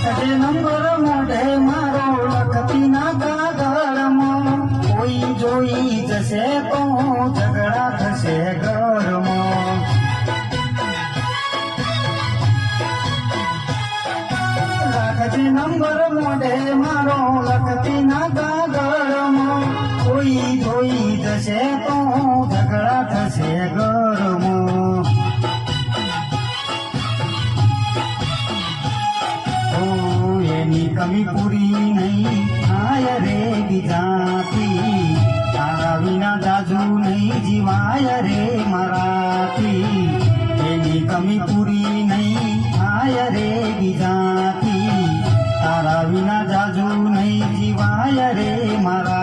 રાખજે નંબર મોઢે મારો લખતી ના કાગળમાં કોઈ જોઈ જશે તો ઝઘડા થશે ઘરમાં રાખજે નંબર મોઢે મારો લખતી ના કાગળમાં કોઈ જોઈ જશે તો ઝઘડા થશે ઘરમાં એની કમી પૂરી નહીં થાય રે બીજાથી તારા વિના જાજુ નહીં જીવાય રે મારાથી એની કમી પૂરી નહીં થાય રે બીજાથી તારા વિના જાજુ નહીં જીવાય રે મારા